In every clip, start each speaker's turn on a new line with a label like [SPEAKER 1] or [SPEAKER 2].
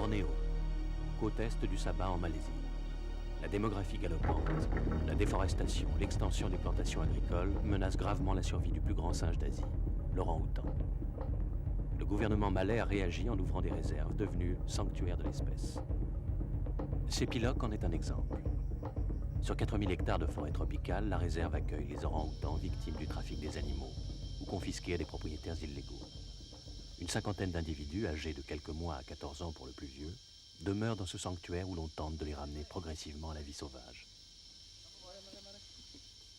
[SPEAKER 1] Bornéo, côte est du Sabah en Malaisie. La démographie galopante, la déforestation, l'extension des plantations agricoles menacent gravement la survie du plus grand singe d'Asie, l'orang-outan. Le gouvernement malais a réagi en ouvrant des réserves devenues sanctuaires de l'espèce. Sepilok en est un exemple. Sur 4000 hectares de forêt tropicale, la réserve accueille les orang-outans victimes du trafic des animaux ou confisqués à des propriétaires illégaux. Une cinquantaine d'individus, âgés de quelques mois à 14 ans pour le plus vieux, demeurent dans ce sanctuaire où l'on tente de les ramener progressivement à la vie sauvage.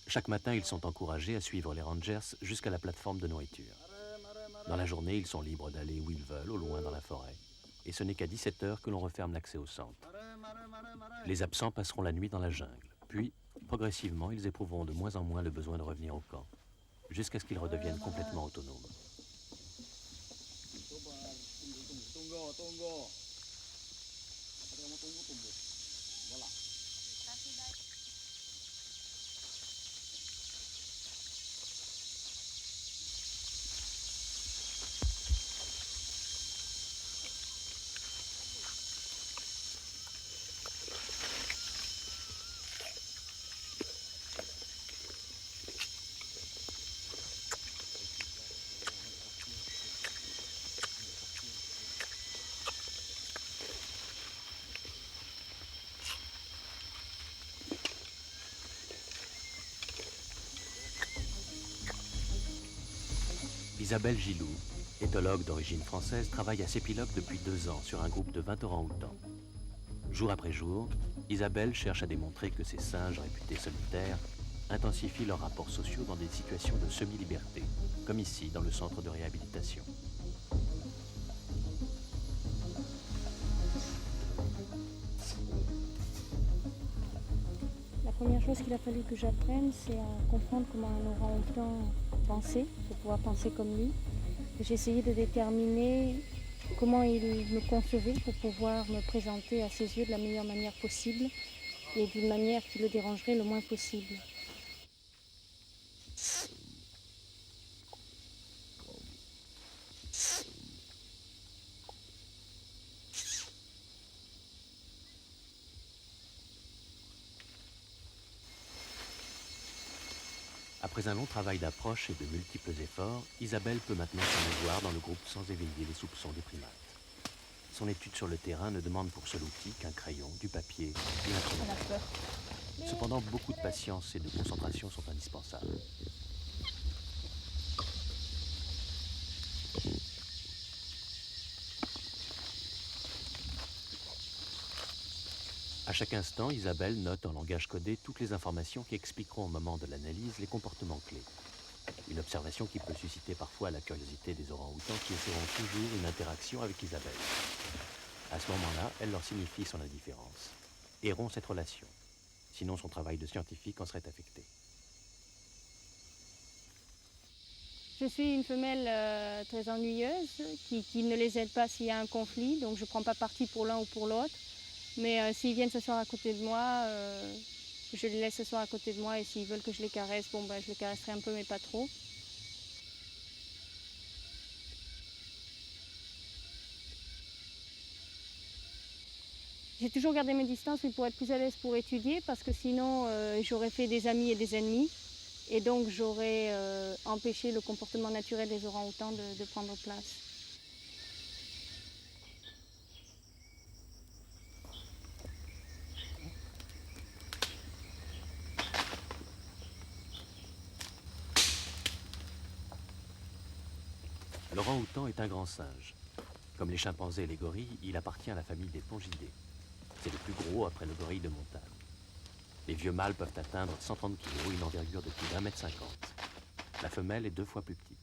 [SPEAKER 1] Chaque matin, ils sont encouragés à suivre les rangers jusqu'à la plateforme de nourriture. Dans la journée, ils sont libres d'aller où ils veulent, au loin dans la forêt. Et ce n'est qu'à 17 h que l'on referme l'accès au centre. Les absents passeront la nuit dans la jungle. Puis, progressivement, ils éprouveront de moins en moins le besoin de revenir au camp, jusqu'à ce qu'ils redeviennent complètement autonomes. Isabelle Gilou, éthologue d'origine française, travaille à Sepilok depuis 2 ans sur un groupe de 20 orang-outans. Jour après jour, Isabelle cherche à démontrer que ces singes réputés solitaires intensifient leurs rapports sociaux dans des situations de semi-liberté, comme ici dans le centre de réhabilitation.
[SPEAKER 2] La première chose qu'il a fallu que j'apprenne, c'est à comprendre comment un orang-outan pensait, pour pouvoir penser comme lui. J'ai essayé de déterminer comment il me concevait pour pouvoir me présenter à ses yeux de la meilleure manière possible et d'une manière qui le dérangerait le moins possible.
[SPEAKER 1] Après un long travail d'approche et de multiples efforts, Isabelle peut maintenant s'en dans le groupe sans éveiller les soupçons des primates. Son étude sur le terrain ne demande pour seul outil qu'un crayon, du papier et un chronomètre. Cependant, beaucoup de patience et de concentration sont indispensables. À chaque instant, Isabelle note en langage codé toutes les informations qui expliqueront au moment de l'analyse les comportements clés. Une observation qui peut susciter parfois la curiosité des orang-outans qui essaieront toujours une interaction avec Isabelle. À ce moment-là, elle leur signifie son indifférence et rompt cette relation. Sinon, son travail de scientifique en serait affecté.
[SPEAKER 2] Je suis une femelle très ennuyeuse qui ne les aide pas s'il y a un conflit, donc je ne prends pas parti pour l'un ou pour l'autre. Mais s'ils viennent s'asseoir à côté de moi, je les laisse s'asseoir à côté de moi et s'ils veulent que je les caresse, je les caresserai un peu mais pas trop. J'ai toujours gardé mes distances pour être plus à l'aise pour étudier parce que sinon j'aurais fait des amis et des ennemis et donc j'aurais empêché le comportement naturel des orang-outans de prendre place.
[SPEAKER 1] L'orang-outan est un grand singe. Comme les chimpanzés et les gorilles, il appartient à la famille des pongidés. C'est le plus gros après le gorille de montagne. Les vieux mâles peuvent atteindre 130 kg, une envergure de plus d'1,50 m. La femelle est 2 fois plus petite.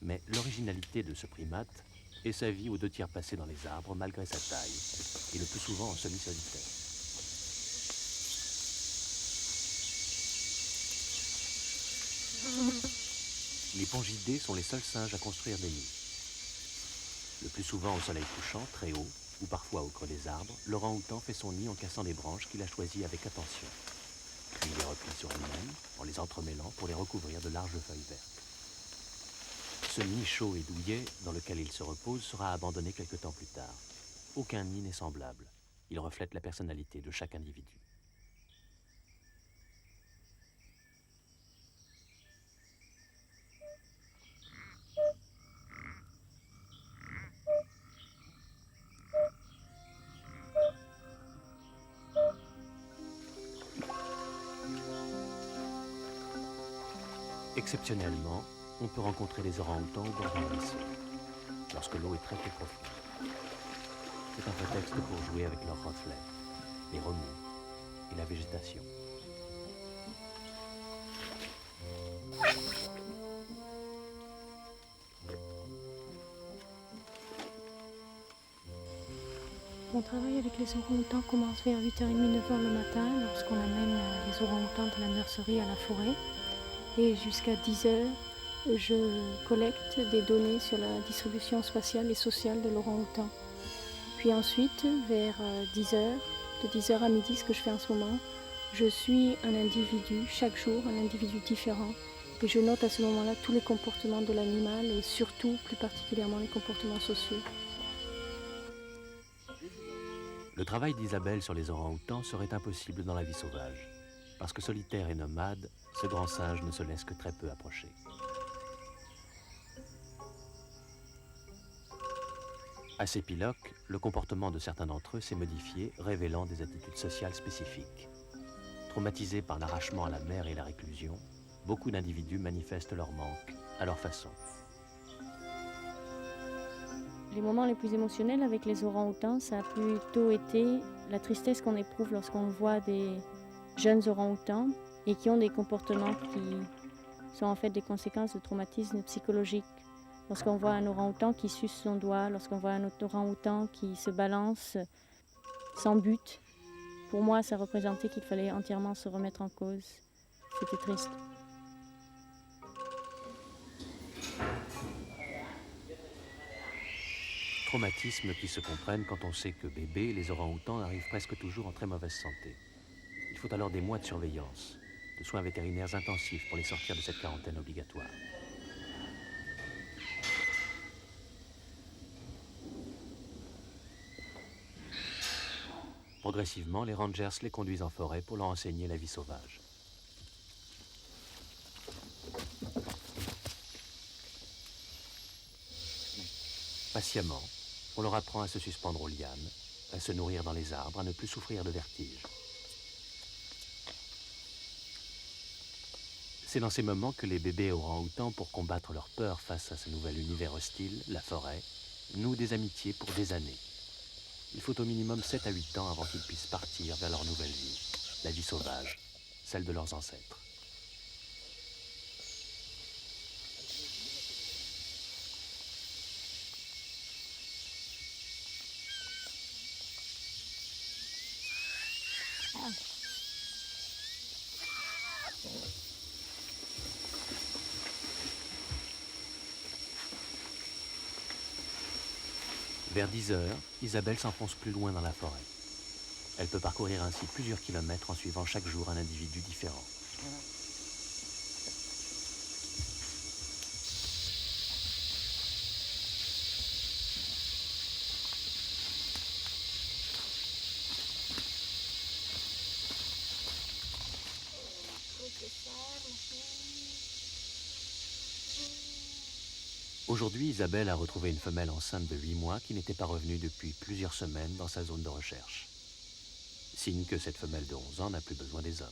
[SPEAKER 1] Mais l'originalité de ce primate est sa vie aux 2 tiers passés dans les arbres malgré sa taille, et le plus souvent en semi-solitaire. Les pongidés sont les seuls singes à construire des nids. Le plus souvent au soleil couchant, très haut, ou parfois au creux des arbres, l'orang-outan fait son nid en cassant des branches qu'il a choisies avec attention. Puis il les replie sur elles-mêmes, en les entremêlant pour les recouvrir de larges feuilles vertes. Ce nid chaud et douillet, dans lequel il se repose, sera abandonné quelque temps plus tard. Aucun nid n'est semblable. Il reflète la personnalité de chaque individu. Exceptionnellement, on peut rencontrer les orang-outans au bord d'un ruisseau, lorsque l'eau est très peu profonde. C'est un prétexte pour jouer avec leurs reflets, les remous et la végétation.
[SPEAKER 2] Mon travail avec les orang-outans commence vers 8h30, 9h le matin, lorsqu'on amène les orang-outans de la nurserie à la forêt. Et jusqu'à 10h, je collecte des données sur la distribution spatiale et sociale de l'orang-outan. Puis ensuite, vers 10h, de 10h à midi, ce que je fais en ce moment, je suis un individu, chaque jour, un individu différent. Et je note à ce moment-là tous les comportements de l'animal et surtout, plus particulièrement, les comportements sociaux.
[SPEAKER 1] Le travail d'Isabelle sur les orang-outans serait impossible dans la vie sauvage. Parce que solitaire et nomade, ce grand singe ne se laisse que très peu approcher. À Sépiloc, le comportement de certains d'entre eux s'est modifié, révélant des attitudes sociales spécifiques. Traumatisés par l'arrachement à la mer et la réclusion, beaucoup d'individus manifestent leur manque à leur façon.
[SPEAKER 2] Les moments les plus émotionnels avec les orang-outans, ça a plutôt été la tristesse qu'on éprouve lorsqu'on voit des jeunes orang-outans et qui ont des comportements qui sont en fait des conséquences de traumatismes psychologiques. Lorsqu'on voit un orang-outan qui suce son doigt, lorsqu'on voit un autre orang-outan qui se balance sans but, pour moi ça représentait qu'il fallait entièrement se remettre en cause. C'était triste.
[SPEAKER 1] Traumatismes qui se comprennent quand on sait que bébés, les orang-outans arrivent presque toujours en très mauvaise santé. Il faut alors des mois de surveillance, de soins vétérinaires intensifs pour les sortir de cette quarantaine obligatoire. Progressivement, les rangers les conduisent en forêt pour leur enseigner la vie sauvage. Patiemment, on leur apprend à se suspendre aux lianes, à se nourrir dans les arbres, à ne plus souffrir de vertige. C'est dans ces moments que les bébés orang-outans, pour combattre leur peur face à ce nouvel univers hostile, la forêt, nouent des amitiés pour des années. Il faut au minimum 7 à 8 ans avant qu'ils puissent partir vers leur nouvelle vie, la vie sauvage, celle de leurs ancêtres. Vers 10 heures, Isabelle s'enfonce plus loin dans la forêt. Elle peut parcourir ainsi plusieurs kilomètres en suivant chaque jour un individu différent. Aujourd'hui, Isabelle a retrouvé une femelle enceinte de 8 mois qui n'était pas revenue depuis plusieurs semaines dans sa zone de recherche. Signe que cette femelle de 11 ans n'a plus besoin des hommes.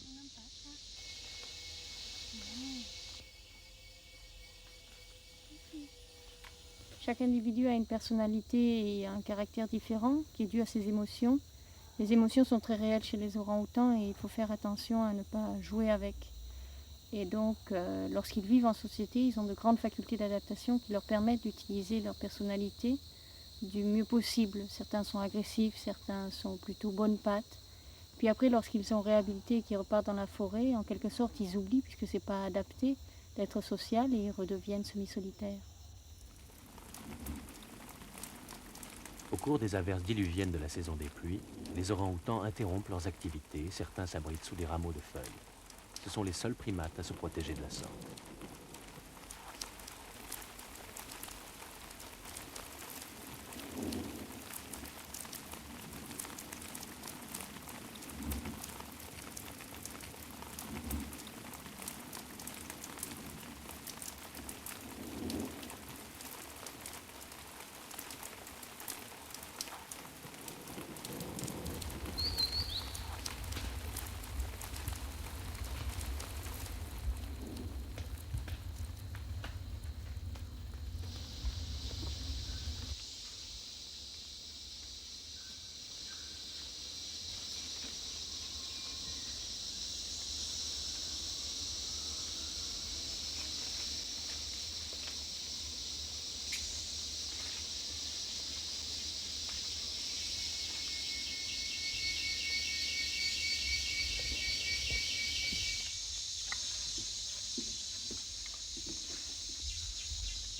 [SPEAKER 2] Chaque individu a une personnalité et un caractère différent qui est dû à ses émotions. Les émotions sont très réelles chez les orang-outans et il faut faire attention à ne pas jouer avec. Et donc, lorsqu'ils vivent en société, ils ont de grandes facultés d'adaptation qui leur permettent d'utiliser leur personnalité du mieux possible. Certains sont agressifs, certains sont plutôt bonnes pattes. Puis après, lorsqu'ils sont réhabilités et qu'ils repartent dans la forêt, en quelque sorte, ils oublient, puisque ce n'est pas adapté, d'être social et ils redeviennent semi-solitaires.
[SPEAKER 1] Au cours des averses diluviennes de la saison des pluies, les orang-outans interrompent leurs activités, certains s'abritent sous des rameaux de feuilles. Ce sont les seuls primates à se protéger de la sorte.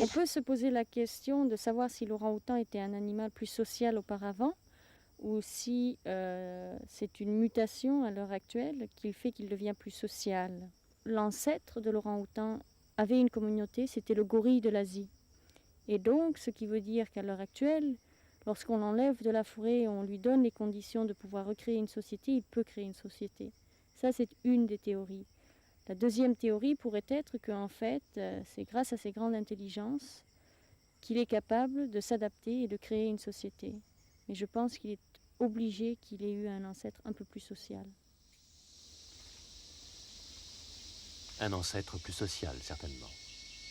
[SPEAKER 2] On peut se poser la question de savoir si l'orang-outan était un animal plus social auparavant ou si c'est une mutation à l'heure actuelle qui fait qu'il devient plus social. L'ancêtre de l'orang-outan avait une communauté, c'était le gorille de l'Asie. Et donc, ce qui veut dire qu'à l'heure actuelle, lorsqu'on l'enlève de la forêt et on lui donne les conditions de pouvoir recréer une société, il peut créer une société. Ça, c'est une des théories. La deuxième théorie pourrait être qu'en fait, c'est grâce à ses grandes intelligences qu'il est capable de s'adapter et de créer une société. Mais je pense qu'il est obligé qu'il ait eu un ancêtre un peu plus social.
[SPEAKER 1] Un ancêtre plus social, certainement.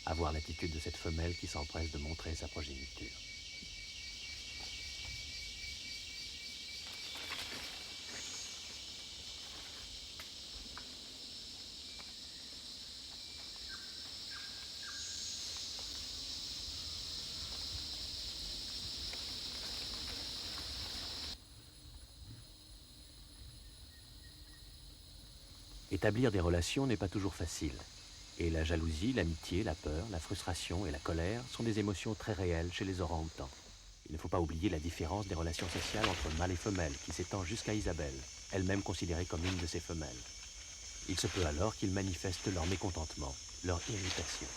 [SPEAKER 1] À voir l'attitude de cette femelle qui s'empresse de montrer sa progéniture. Établir des relations n'est pas toujours facile. Et la jalousie, l'amitié, la peur, la frustration et la colère sont des émotions très réelles chez les orang-outans. Il ne faut pas oublier la différence des relations sociales entre mâle et femelle qui s'étend jusqu'à Isabelle, elle-même considérée comme une de ces femelles. Il se peut alors qu'ils manifestent leur mécontentement, leur irritation.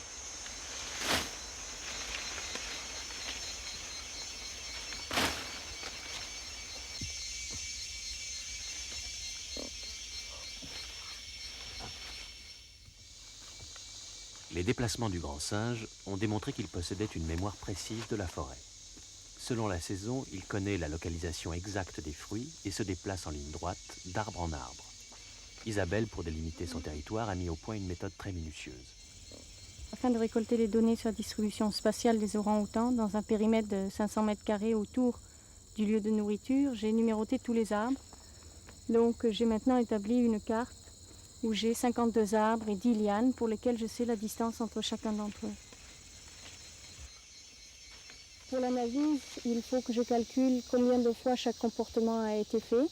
[SPEAKER 1] Les déplacements du grand singe ont démontré qu'il possédait une mémoire précise de la forêt. Selon la saison, il connaît la localisation exacte des fruits et se déplace en ligne droite, d'arbre en arbre. Isabelle, pour délimiter son territoire, a mis au point une méthode très minutieuse.
[SPEAKER 2] Afin de récolter les données sur la distribution spatiale des orang-outans dans un périmètre de 500 mètres carrés autour du lieu de nourriture, j'ai numéroté tous les arbres. Donc j'ai maintenant établi une carte où j'ai 52 arbres et 10 lianes pour lesquels je sais la distance entre chacun d'entre eux. Pour l'analyse, il faut que je calcule combien de fois chaque comportement a été fait.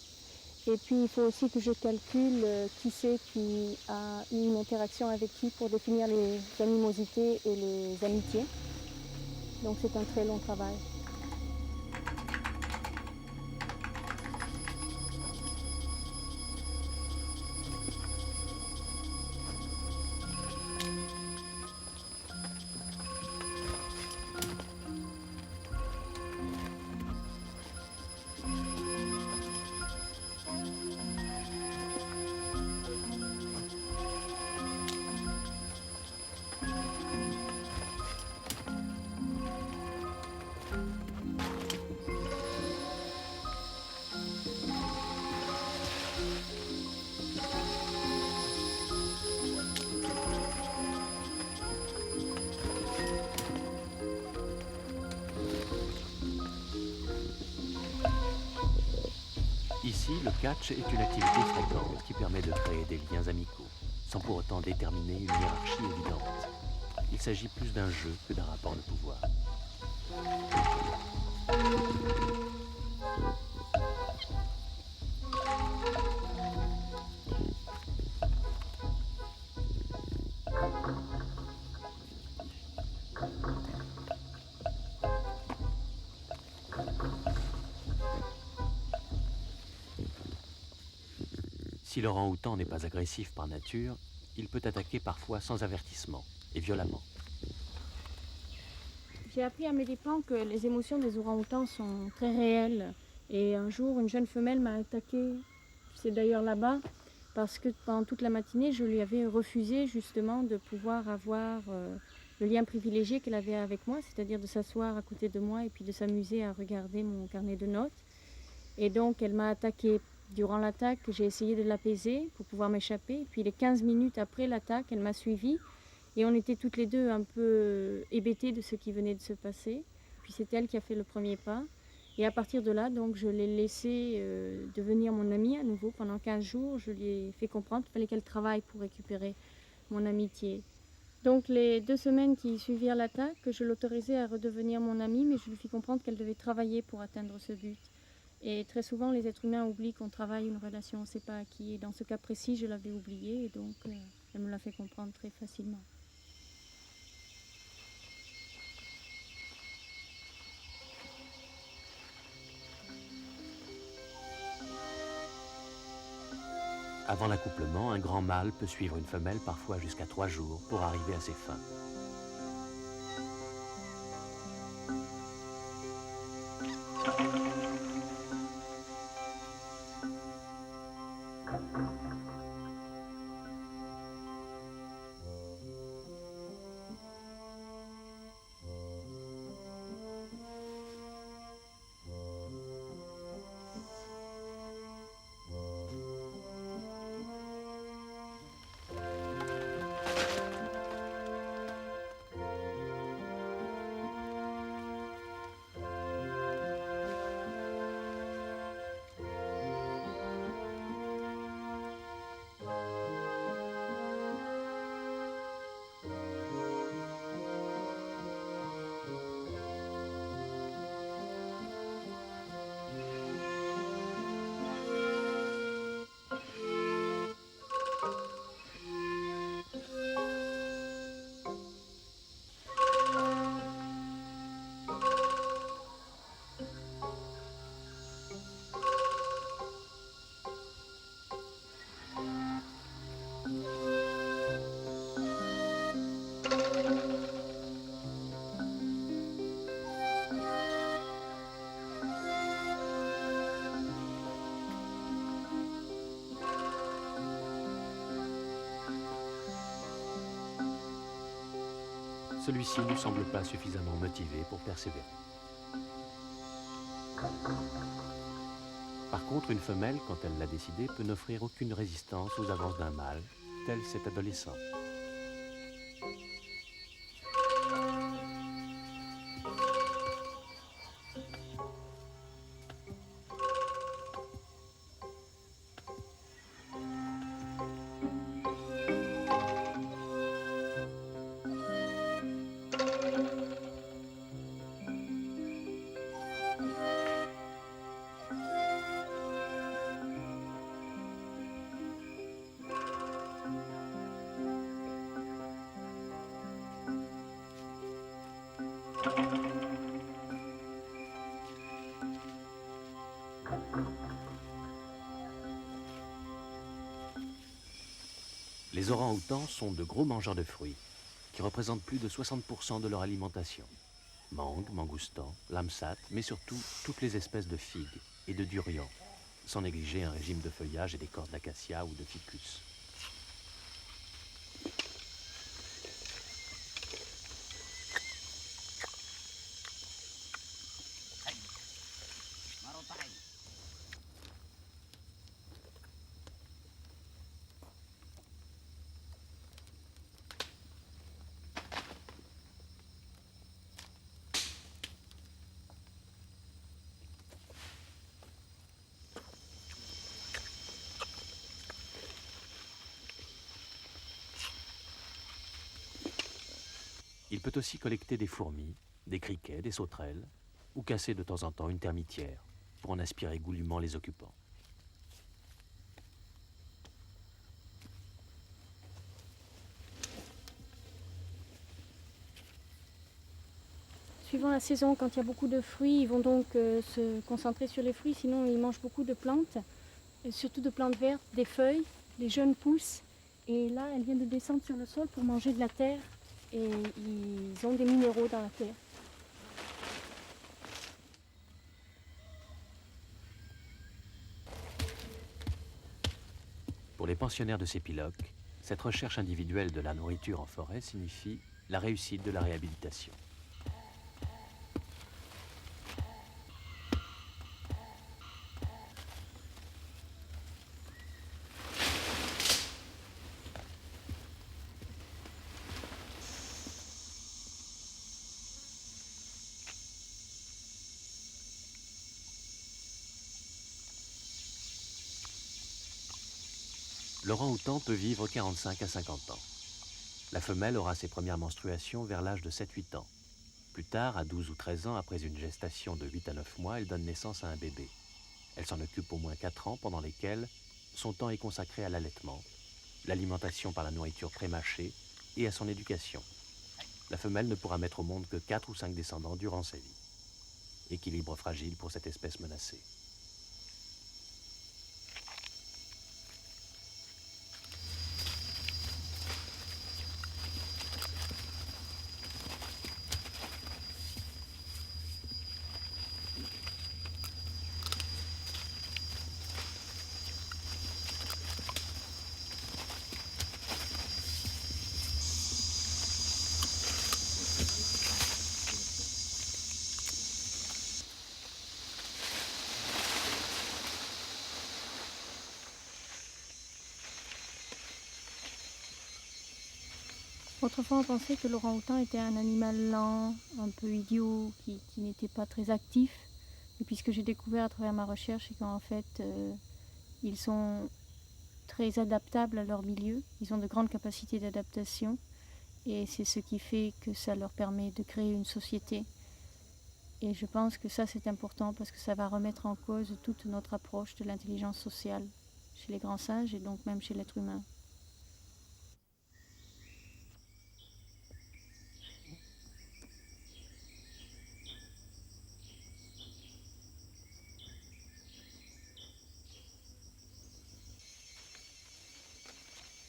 [SPEAKER 2] Et puis il faut aussi que je calcule qui c'est qui a eu une interaction avec qui pour définir les animosités et les amitiés. Donc c'est un très long travail.
[SPEAKER 1] Ici, le catch est une activité fréquente qui permet de créer des liens amicaux, sans pour autant déterminer une hiérarchie évidente. Il s'agit plus d'un jeu que d'un rapport de pouvoir. Si l'orang-outan n'est pas agressif par nature, il peut attaquer parfois sans avertissement et violemment.
[SPEAKER 2] J'ai appris à mes dépens que les émotions des orang-outans sont très réelles. Et un jour, une jeune femelle m'a attaquée, c'est d'ailleurs là-bas, parce que pendant toute la matinée, je lui avais refusé justement de pouvoir avoir le lien privilégié qu'elle avait avec moi, c'est-à-dire de s'asseoir à côté de moi et puis de s'amuser à regarder mon carnet de notes. Et donc, elle m'a attaquée. Durant l'attaque, j'ai essayé de l'apaiser pour pouvoir m'échapper. Puis les 15 minutes après l'attaque, elle m'a suivie. Et on était toutes les deux un peu hébétées de ce qui venait de se passer. Puis c'est elle qui a fait le premier pas. Et à partir de là, donc, je l'ai laissée devenir mon amie à nouveau. Pendant 15 jours, je lui ai fait comprendre qu'il fallait qu'elle travaille pour récupérer mon amitié. Donc les 2 semaines qui suivirent l'attaque, je l'autorisais à redevenir mon amie, mais je lui fis comprendre qu'elle devait travailler pour atteindre ce but. Et très souvent, les êtres humains oublient qu'on travaille une relation, on ne sait pas à qui. Et dans ce cas précis, je l'avais oublié, et donc elle me l'a fait comprendre très facilement.
[SPEAKER 1] Avant l'accouplement, un grand mâle peut suivre une femelle parfois jusqu'à 3 jours pour arriver à ses fins. Celui-ci ne semble pas suffisamment motivé pour persévérer. Par contre, une femelle, quand elle l'a décidé, peut n'offrir aucune résistance aux avances d'un mâle, tel cet adolescent. Les orang-outans sont de gros mangeurs de fruits, qui représentent plus de 60% de leur alimentation. Mangue, mangoustan, lamsat, mais surtout toutes les espèces de figues et de durian, sans négliger un régime de feuillage et d'écorce d'acacia ou de ficus. Il peut aussi collecter des fourmis, des criquets, des sauterelles, ou casser de temps en temps une termitière, pour en aspirer goulûment les occupants.
[SPEAKER 2] Suivant la saison, quand il y a beaucoup de fruits, ils vont donc se concentrer sur les fruits, sinon ils mangent beaucoup de plantes, et surtout de plantes vertes, des feuilles, les jeunes pousses. Et là, elles viennent de descendre sur le sol pour manger de la terre, et ils ont des minéraux dans la terre.
[SPEAKER 1] Pour les pensionnaires de ces piloques, cette recherche individuelle de la nourriture en forêt signifie la réussite de la réhabilitation. L'orang-outan peut vivre 45 à 50 ans. La femelle aura ses premières menstruations vers l'âge de 7-8 ans. Plus tard, à 12 ou 13 ans, après une gestation de 8 à 9 mois, elle donne naissance à un bébé. Elle s'en occupe au moins 4 ans, pendant lesquels son temps est consacré à l'allaitement, l'alimentation par la nourriture pré-mâchée et à son éducation. La femelle ne pourra mettre au monde que 4 ou 5 descendants durant sa vie. Équilibre fragile pour cette espèce menacée.
[SPEAKER 2] Autrefois, on pensait que l'orang-outan était un animal lent, un peu idiot, qui n'était pas très actif. Et puis ce que j'ai découvert à travers ma recherche, c'est qu'en fait, ils sont très adaptables à leur milieu. Ils ont de grandes capacités d'adaptation. Et c'est ce qui fait que ça leur permet de créer une société. Et je pense que ça, c'est important parce que ça va remettre en cause toute notre approche de l'intelligence sociale chez les grands singes et donc même chez l'être humain.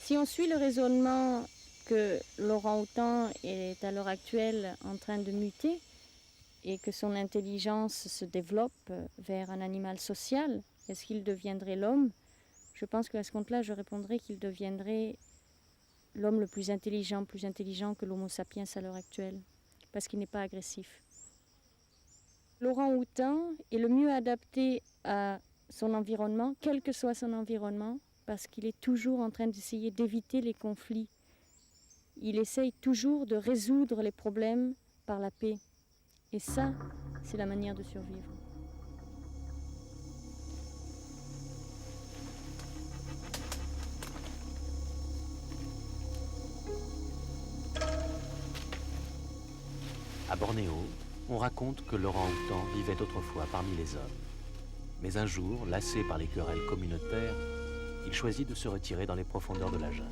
[SPEAKER 2] Si on suit le raisonnement que l'orang-outan est à l'heure actuelle en train de muter et que son intelligence se développe vers un animal social, est-ce qu'il deviendrait l'homme? Je pense qu'à ce compte-là, je répondrais qu'il deviendrait l'homme le plus intelligent que l'Homo sapiens à l'heure actuelle, parce qu'il n'est pas agressif. L'orang-outan est le mieux adapté à son environnement, quel que soit son environnement, parce qu'il est toujours en train d'essayer d'éviter les conflits. Il essaye toujours de résoudre les problèmes par la paix. Et ça, c'est la manière de survivre.
[SPEAKER 1] À Bornéo, on raconte que l'orang-outan vivait autrefois parmi les hommes. Mais un jour, lassé par les querelles communautaires, il choisit de se retirer dans les profondeurs de la jungle.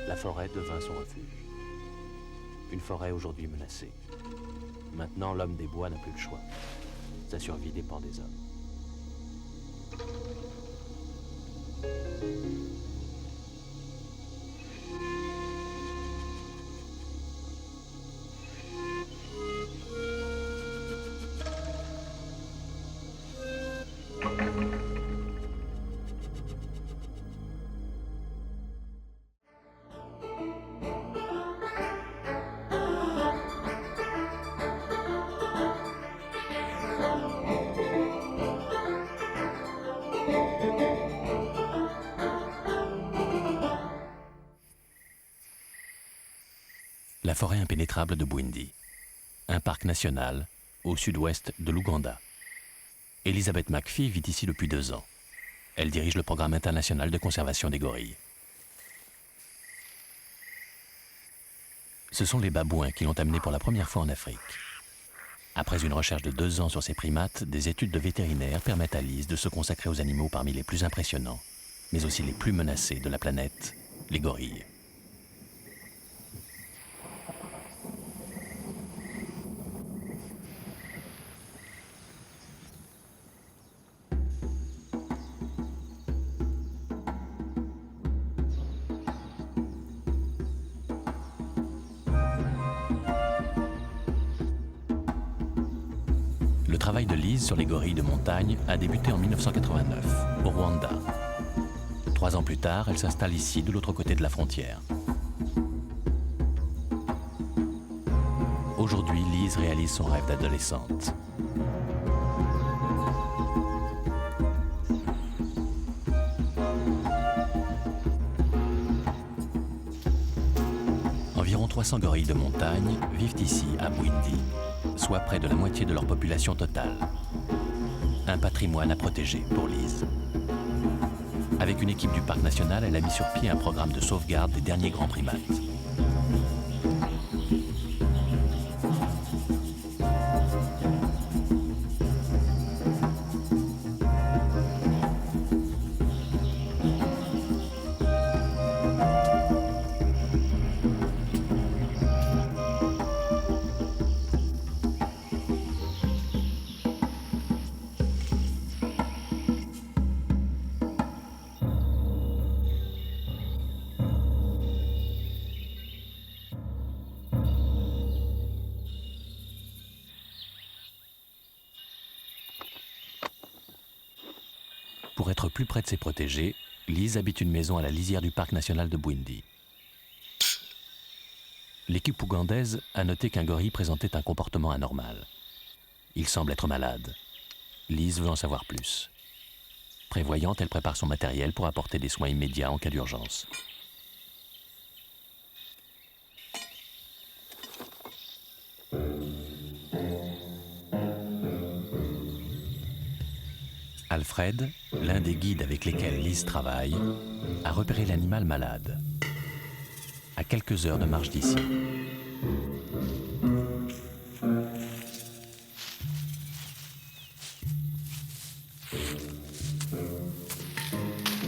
[SPEAKER 1] La forêt devint son refuge. Une forêt aujourd'hui menacée. Maintenant, l'homme des bois n'a plus le choix. Sa survie dépend des hommes. La forêt impénétrable de Bwindi, un parc national au sud-ouest de l'Ouganda. Elizabeth McPhee vit ici depuis 2 ans. Elle dirige le programme international de conservation des gorilles. Ce sont les babouins qui l'ont amenée pour la première fois en Afrique. Après une recherche de 2 ans sur ces primates, des études de vétérinaires permettent à Liz de se consacrer aux animaux parmi les plus impressionnants, mais aussi les plus menacés de la planète, les gorilles. Le travail de Liz sur les gorilles de montagne a débuté en 1989, au Rwanda. 3 ans plus tard, elle s'installe ici, de l'autre côté de la frontière. Aujourd'hui, Liz réalise son rêve d'adolescente. Environ 300 gorilles de montagne vivent ici, à Bwindi, soit près de la moitié de leur population totale. Un patrimoine à protéger pour Liz. Avec une équipe du parc national, elle a mis sur pied un programme de sauvegarde des derniers grands primates. Pour être plus près de ses protégés, Liz habite une maison à la lisière du parc national de Bwindi. L'équipe ougandaise a noté qu'un gorille présentait un comportement anormal. Il semble être malade. Liz veut en savoir plus. Prévoyante, elle prépare son matériel pour apporter des soins immédiats en cas d'urgence. Alfred, l'un des guides avec lesquels Lise travaille, a repéré l'animal malade, à quelques heures de marche d'ici. «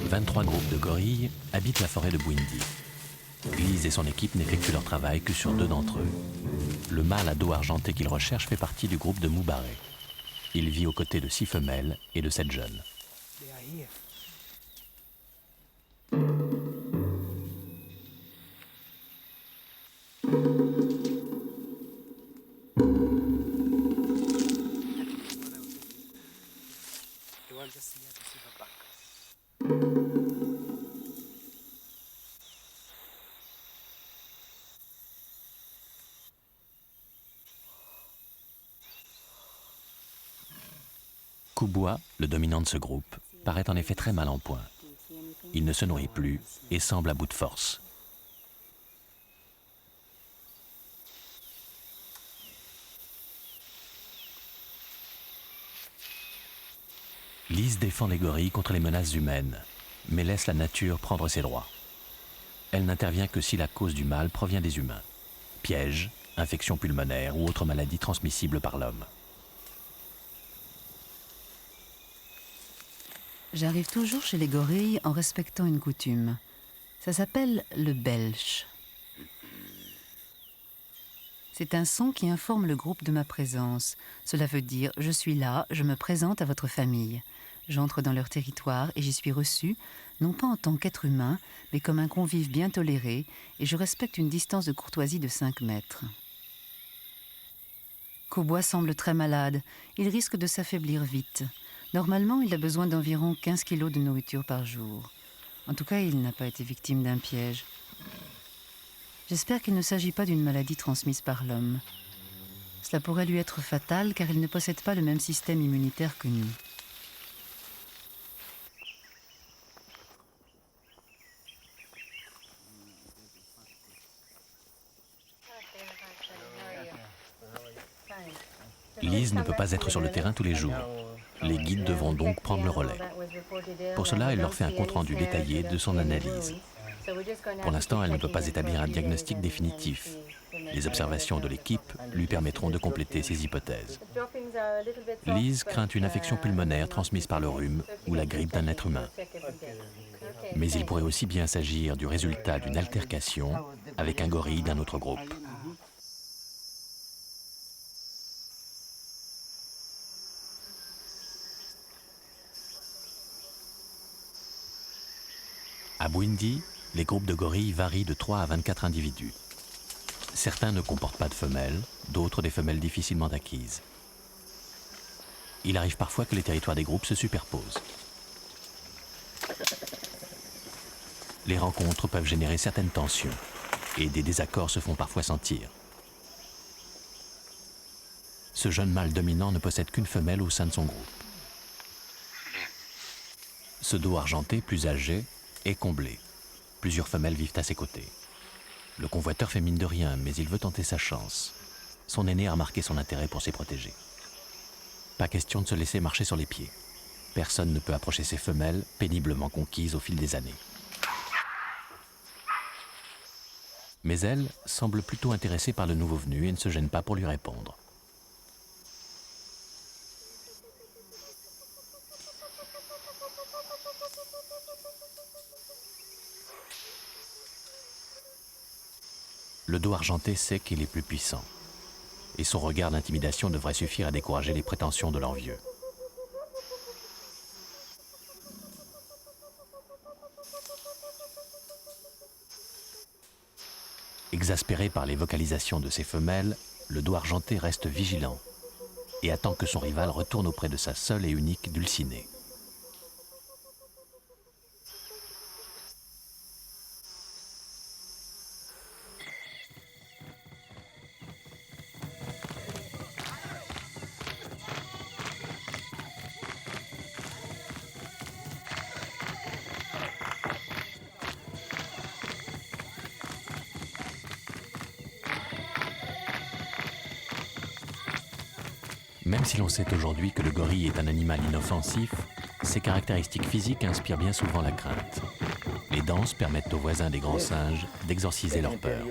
[SPEAKER 1] 23 groupes de gorilles habitent la forêt de Bwindi. Lise et son équipe n'effectuent leur travail que sur 2 d'entre eux. Le mâle à dos argenté qu'ils recherchent fait partie du groupe de Moubaré. Il vit aux côtés de 6 femelles et de 7 jeunes. Kubwa, le dominant de ce groupe, paraît en effet très mal en point. Il ne se nourrit plus et semble à bout de force. Lise défend les gorilles contre les menaces humaines, mais laisse la nature prendre ses droits. Elle n'intervient que si la cause du mal provient des humains. Pièges, infections pulmonaires ou autres maladies transmissibles par l'homme.
[SPEAKER 3] J'arrive toujours chez les gorilles en respectant une coutume. Ça s'appelle le belch. C'est un son qui informe le groupe de ma présence. Cela veut dire « je suis là, je me présente à votre famille ». J'entre dans leur territoire et j'y suis reçu, non pas en tant qu'être humain, mais comme un convive bien toléré, et je respecte une distance de courtoisie de 5 mètres. Kubwa semble très malade. Il risque de s'affaiblir vite. Normalement, il a besoin d'environ 15 kilos de nourriture par jour. En tout cas, il n'a pas été victime d'un piège. J'espère qu'il ne s'agit pas d'une maladie transmise par l'homme. Cela pourrait lui être fatal car il ne possède pas le même système immunitaire que nous.
[SPEAKER 1] Lise ne peut pas être sur le terrain tous les jours. Les guides devront donc prendre le relais. Pour cela, elle leur fait un compte-rendu détaillé de son analyse. Pour l'instant, elle ne peut pas établir un diagnostic définitif. Les observations de l'équipe lui permettront de compléter ses hypothèses. Lise craint une infection pulmonaire transmise par le rhume ou la grippe d'un être humain. Mais il pourrait aussi bien s'agir du résultat d'une altercation avec un gorille d'un autre groupe. À Bwindi, les groupes de gorilles varient de 3 à 24 individus. Certains ne comportent pas de femelles, d'autres des femelles difficilement acquises. Il arrive parfois que les territoires des groupes se superposent. Les rencontres peuvent générer certaines tensions et des désaccords se font parfois sentir. Ce jeune mâle dominant ne possède qu'une femelle au sein de son groupe. Ce dos argenté, plus âgé, est comblé. Plusieurs femelles vivent à ses côtés. Le convoiteur fait mine de rien, mais il veut tenter sa chance. Son aîné a remarqué son intérêt pour ses protégés. Pas question de se laisser marcher sur les pieds. Personne ne peut approcher ces femelles, péniblement conquises au fil des années. Mais elle semble plutôt intéressée par le nouveau venu et ne se gêne pas pour lui répondre. Le dos argenté sait qu'il est plus puissant. Et son regard d'intimidation devrait suffire à décourager les prétentions de l'envieux. Exaspéré par les vocalisations de ses femelles, le dos argenté reste vigilant et attend que son rival retourne auprès de sa seule et unique dulcinée. Même Même si l'on sait aujourd'hui que le gorille est un animal inoffensif, ses caractéristiques physiques inspirent bien souvent la crainte. Les danses permettent aux voisins des grands singes d'exorciser leur peur.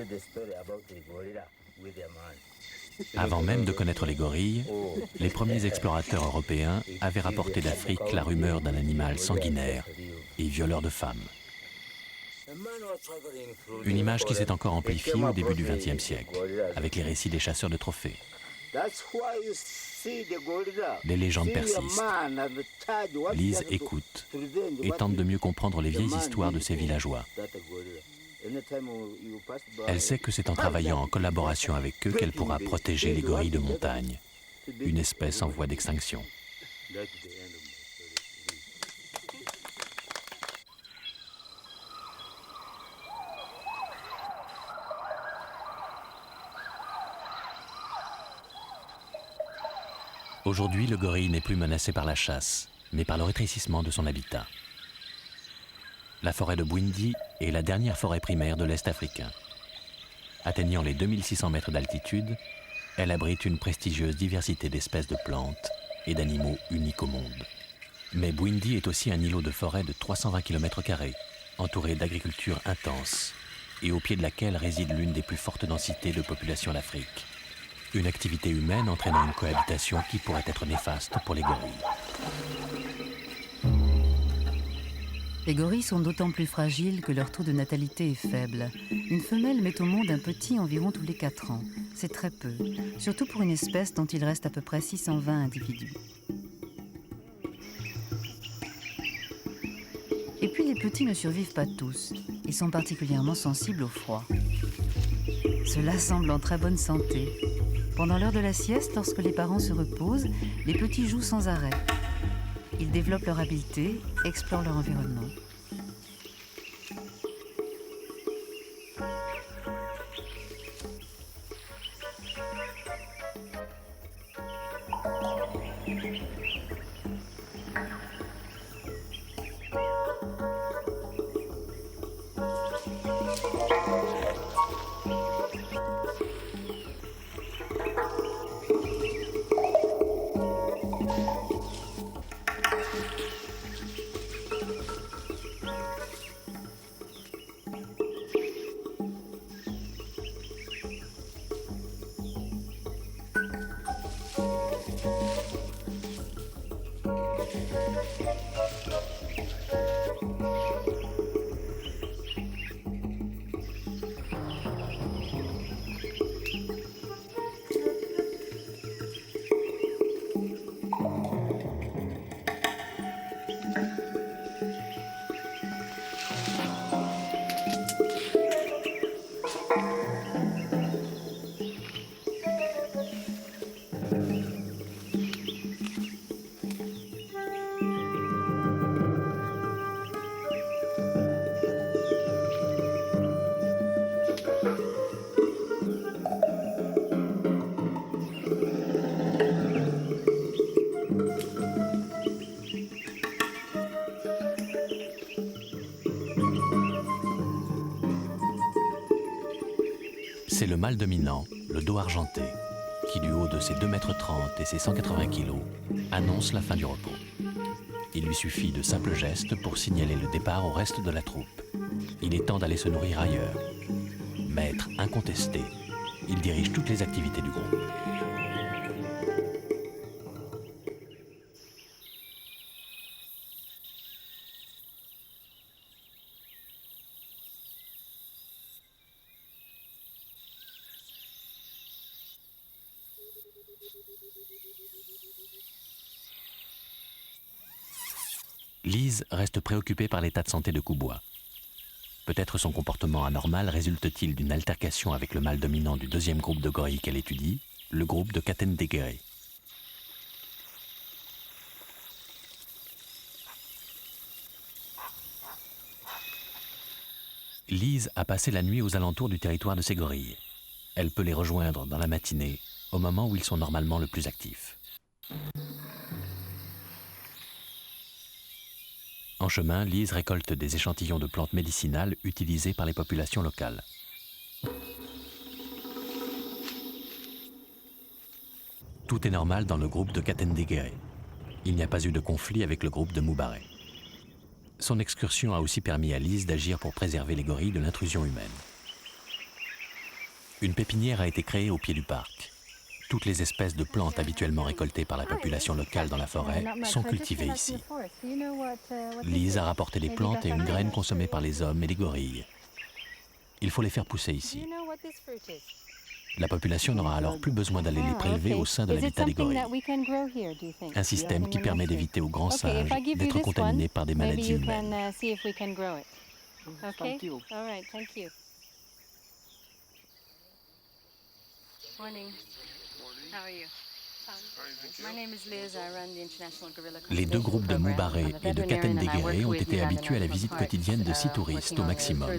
[SPEAKER 1] Avant même de connaître les gorilles, les premiers explorateurs européens avaient rapporté d'Afrique la rumeur d'un animal sanguinaire et violeur de femmes. Une image qui s'est encore amplifiée au début du XXe siècle, avec les récits des chasseurs de trophées. Les légendes persistent. Lise écoute et tente de mieux comprendre les vieilles histoires de ces villageois. Elle sait que c'est en travaillant en collaboration avec eux qu'elle pourra protéger les gorilles de montagne, une espèce en voie d'extinction. Aujourd'hui, le gorille n'est plus menacé par la chasse, mais par le rétrécissement de son habitat. La forêt de Bwindi est la dernière forêt primaire de l'Est africain. Atteignant les 2600 mètres d'altitude, elle abrite une prestigieuse diversité d'espèces de plantes et d'animaux uniques au monde. Mais Bwindi est aussi un îlot de forêt de 320 km², entouré d'agriculture intense, et au pied de laquelle réside l'une des plus fortes densités de population d'Afrique. Une activité humaine entraînant une cohabitation qui pourrait être néfaste pour les gorilles.
[SPEAKER 3] Les gorilles sont d'autant plus fragiles que leur taux de natalité est faible. Une femelle met au monde un petit environ tous les 4 ans. C'est très peu, surtout pour une espèce dont il reste à peu près 620 individus. Et puis les petits ne survivent pas tous. Ils sont particulièrement sensibles au froid. Ceux-là semblent en très bonne santé. Pendant l'heure de la sieste, lorsque les parents se reposent, les petits jouent sans arrêt. Ils développent leur habileté, explorent leur environnement.
[SPEAKER 1] C'est le mâle dominant, le dos argenté, qui du haut de ses 2,30 m et ses 180 kg, annonce la fin du repos. Il lui suffit de simples gestes pour signaler le départ au reste de la troupe. Il est temps d'aller se nourrir ailleurs. Maître incontesté, il dirige toutes les activités du groupe. Lise reste préoccupée par l'état de santé de Kubwa. Peut-être son comportement anormal résulte-t-il d'une altercation avec le mâle dominant du deuxième groupe de gorilles qu'elle étudie, le groupe de Katendegere. Lise a passé la nuit aux alentours du territoire de ces gorilles. Elle peut les rejoindre dans la matinée, au moment où ils sont normalement le plus actifs. En chemin, Lise récolte des échantillons de plantes médicinales utilisées par les populations locales. Tout est normal dans le groupe de Katendegere. Il n'y a pas eu de conflit avec le groupe de Moubaré. Son excursion a aussi permis à Lise d'agir pour préserver les gorilles de l'intrusion humaine. Une pépinière a été créée au pied du parc. Toutes les espèces de plantes habituellement récoltées par la population locale dans la forêt sont cultivées ici. Lise a rapporté les plantes et une graine consommée par les hommes et les gorilles. Il faut les faire pousser ici. La population n'aura alors plus besoin d'aller les prélever au sein de l'habitat des gorilles. Un système qui permet d'éviter aux grands singes d'être contaminés par des maladies humaines. Les deux groupes de Moubaré et de Katendegere ont été habitués à la visite quotidienne de 6 touristes au maximum,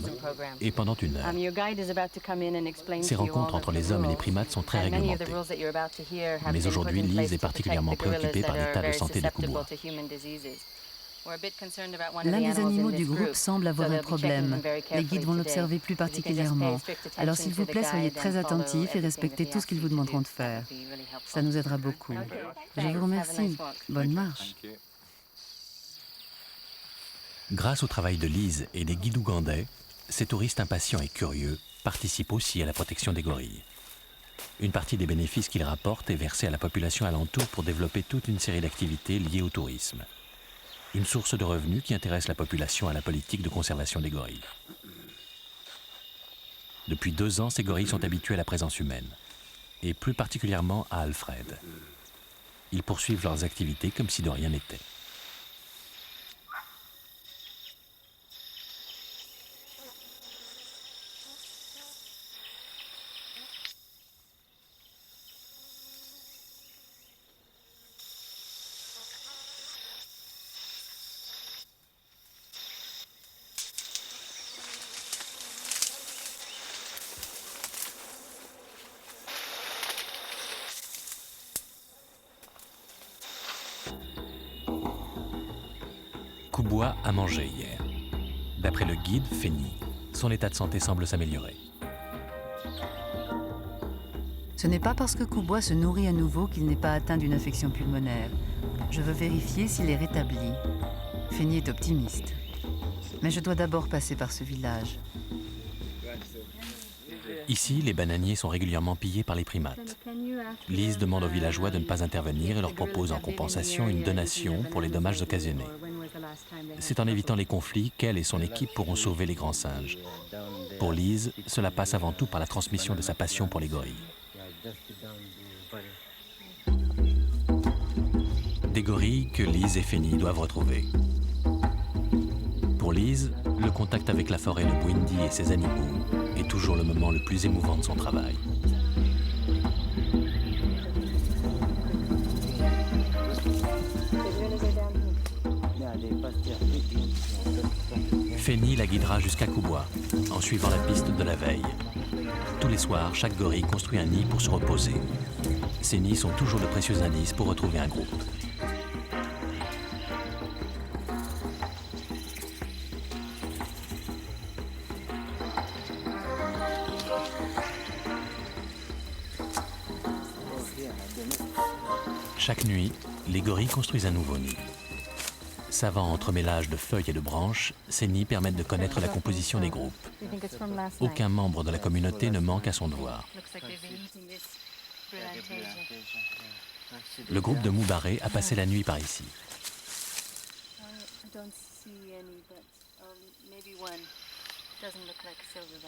[SPEAKER 1] et pendant 1 heure. Ces rencontres entre les hommes et les primates sont très réglementées. Mais aujourd'hui, Lise est particulièrement préoccupée par l'état de santé des Koubois.
[SPEAKER 3] L'un des animaux du groupe semble avoir un problème. Les guides vont l'observer plus particulièrement. Alors s'il vous plaît, soyez très attentifs et respectez tout ce qu'ils vous demanderont de faire. Ça nous aidera beaucoup. Je vous remercie. Bonne marche.
[SPEAKER 1] Grâce au travail de Lise et des guides ougandais, ces touristes impatients et curieux participent aussi à la protection des gorilles. Une partie des bénéfices qu'ils rapportent est versée à la population alentour pour développer toute une série d'activités liées au tourisme. Une source de revenus qui intéresse la population à la politique de conservation des gorilles. Depuis 2 ans, ces gorilles sont habitués à la présence humaine, et plus particulièrement à Alfred. Ils poursuivent leurs activités comme si de rien n'était. Koubois a mangé hier. D'après le guide, Féni, son état de santé semble s'améliorer.
[SPEAKER 3] Ce n'est pas parce que Koubois se nourrit à nouveau qu'il n'est pas atteint d'une infection pulmonaire. Je veux vérifier s'il est rétabli. Féni est optimiste. Mais je dois d'abord passer par ce village.
[SPEAKER 1] Ici, les bananiers sont régulièrement pillés par les primates. Lise demande aux villageois de ne pas intervenir et leur propose en compensation une donation pour les dommages occasionnés. C'est en évitant les conflits qu'elle et son équipe pourront sauver les grands singes. Pour Lise, cela passe avant tout par la transmission de sa passion pour les gorilles. Des gorilles que Lise et Féni doivent retrouver. Pour Lise, le contact avec la forêt de Bwindi et ses animaux est toujours le moment le plus émouvant de son travail. Féni la guidera jusqu'à Koubois, en suivant la piste de la veille. Tous les soirs, chaque gorille construit un nid pour se reposer. Ces nids sont toujours de précieux indices pour retrouver un groupe. Chaque nuit, les gorilles construisent un nouveau nid. Savant entremêlage de feuilles et de branches, ces nids permettent de connaître la composition des groupes. Aucun membre de la communauté ne manque à son devoir. Le groupe de Moubaré a passé la nuit par ici.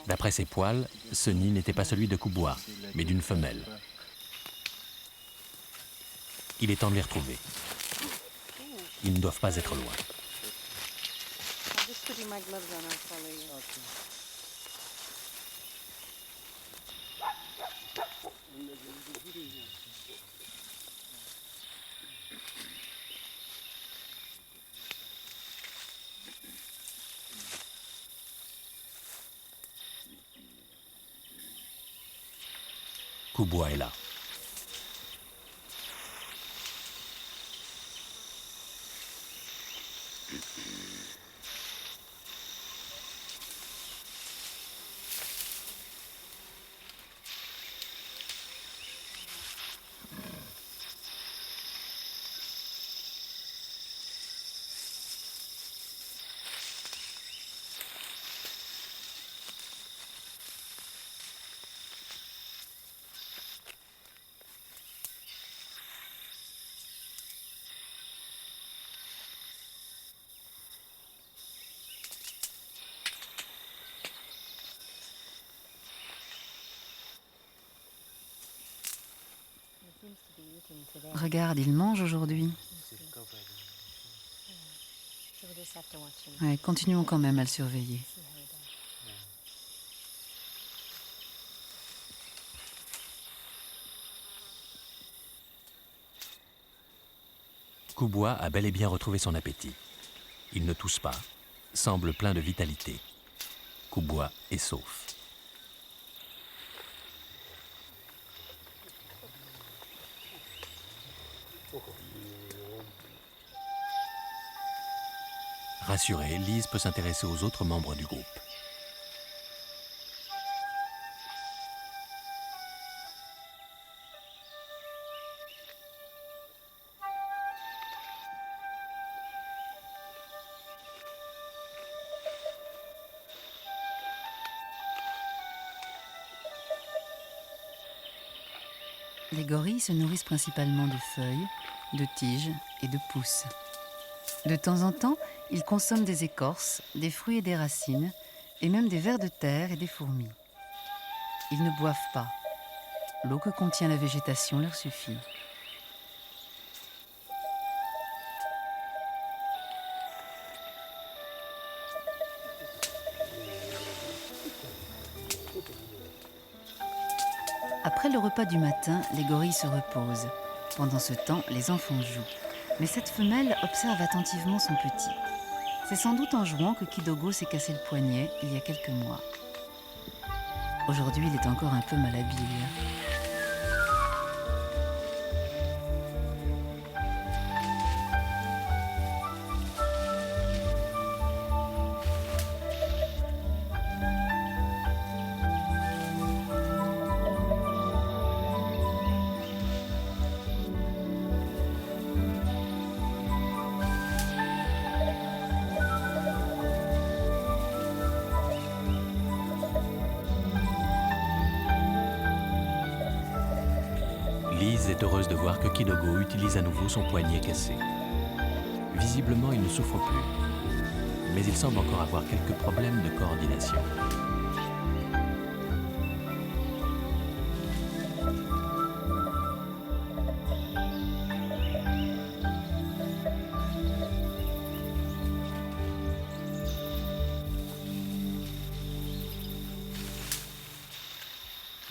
[SPEAKER 1] D'après ses poils, ce nid n'était pas celui de Koubois, mais d'une femelle. Il est temps de les retrouver. Ils ne doivent pas être loin. Koubois est là.
[SPEAKER 3] Regarde, il mange aujourd'hui. Ouais, continuons quand même à le surveiller.
[SPEAKER 1] Kuboa a bel et bien retrouvé son appétit. Il ne tousse pas, semble plein de vitalité. Kuboa est sauf. Rassurée, Lise peut s'intéresser aux autres membres du groupe.
[SPEAKER 3] Les gorilles se nourrissent principalement de feuilles, de tiges et de pousses. De temps en temps, ils consomment des écorces, des fruits et des racines, et même des vers de terre et des fourmis. Ils ne boivent pas. L'eau que contient la végétation leur suffit. Après le repas du matin, les gorilles se reposent. Pendant ce temps, les enfants jouent. Mais cette femelle observe attentivement son petit. C'est sans doute en jouant que Kidogo s'est cassé le poignet il y a quelques mois. Aujourd'hui, il est encore un peu malhabile.
[SPEAKER 1] Lise est heureuse de voir que Kidogo utilise à nouveau son poignet cassé. Visiblement, il ne souffre plus, mais il semble encore avoir quelques problèmes de coordination.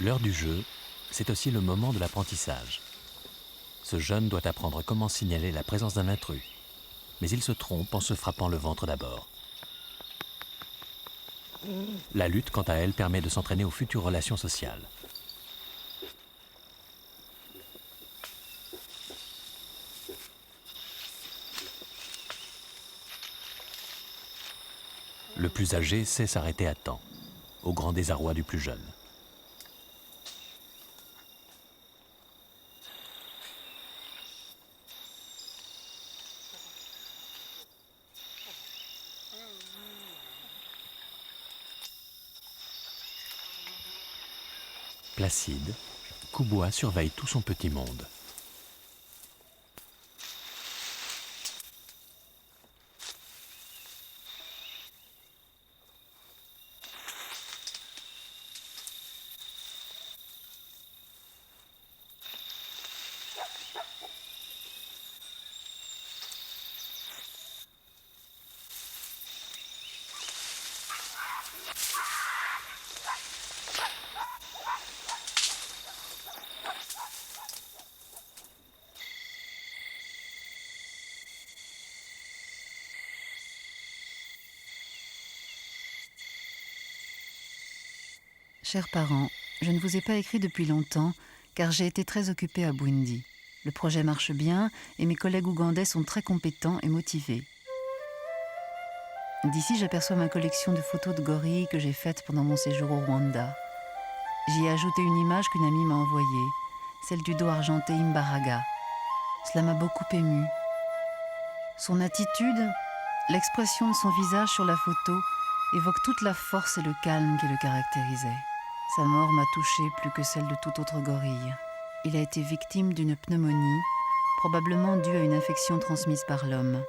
[SPEAKER 1] L'heure du jeu, c'est aussi le moment de l'apprentissage. Ce jeune doit apprendre comment signaler la présence d'un intrus, mais il se trompe en se frappant le ventre d'abord. La lutte, quant à elle, permet de s'entraîner aux futures relations sociales. Le plus âgé sait s'arrêter à temps, au grand désarroi du plus jeune. Placide, Kuboa surveille tout son petit monde.
[SPEAKER 3] Chers parents, je ne vous ai pas écrit depuis longtemps car j'ai été très occupée à Bwindi. Le projet marche bien et mes collègues ougandais sont très compétents et motivés. D'ici, j'aperçois ma collection de photos de gorilles que j'ai faites pendant mon séjour au Rwanda. J'y ai ajouté une image qu'une amie m'a envoyée, celle du dos argenté Imbaraga. Cela m'a beaucoup émue. Son attitude, l'expression de son visage sur la photo évoque toute la force et le calme qui le caractérisaient. Sa mort m'a touchée plus que celle de tout autre gorille. Il a été victime d'une pneumonie, probablement due à une infection transmise par l'homme.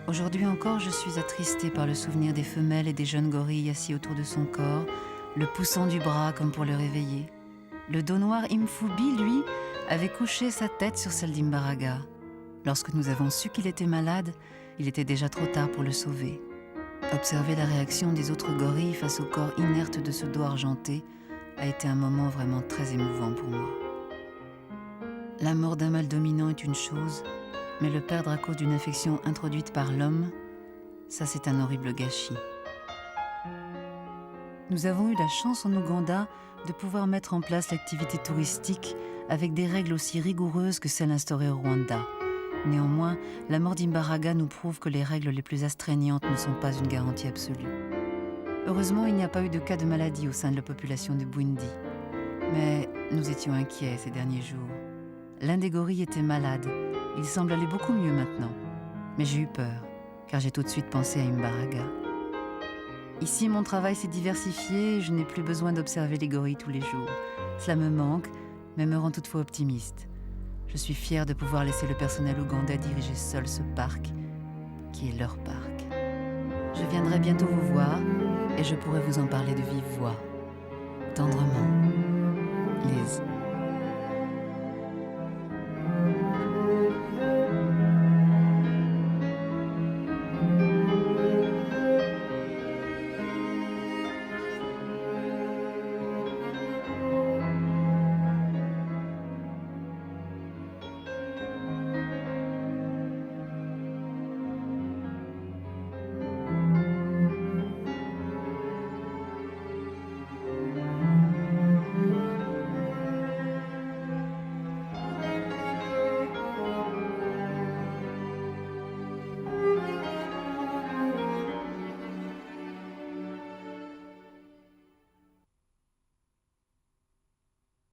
[SPEAKER 3] Aujourd'hui encore, je suis attristée par le souvenir des femelles et des jeunes gorilles assis autour de son corps, le poussant du bras comme pour le réveiller. Le dos noir Imfubi, lui, avait couché sa tête sur celle d'Imbaraga. Lorsque nous avons su qu'il était malade, il était déjà trop tard pour le sauver. Observer la réaction des autres gorilles face au corps inerte de ce dos argenté a été un moment vraiment très émouvant pour moi. La mort d'un mâle dominant est une chose, mais le perdre à cause d'une infection introduite par l'homme, ça c'est un horrible gâchis. Nous avons eu la chance en Ouganda de pouvoir mettre en place l'activité touristique avec des règles aussi rigoureuses que celles instaurées au Rwanda. Néanmoins, la mort d'Imbaraga nous prouve que les règles les plus astreignantes ne sont pas une garantie absolue. Heureusement, il n'y a pas eu de cas de maladie au sein de la population de Bwindi. Mais nous étions inquiets ces derniers jours. L'un des gorilles était malade. Il semble aller beaucoup mieux maintenant. Mais j'ai eu peur, car j'ai tout de suite pensé à Imbaraga. Ici, mon travail s'est diversifié et je n'ai plus besoin d'observer les gorilles tous les jours. Cela me manque, mais me rend toutefois optimiste. Je suis fière de pouvoir laisser le personnel ougandais diriger seul ce parc, qui est leur parc. Je viendrai bientôt vous voir et je pourrai vous en parler de vive voix. Tendrement, Liz.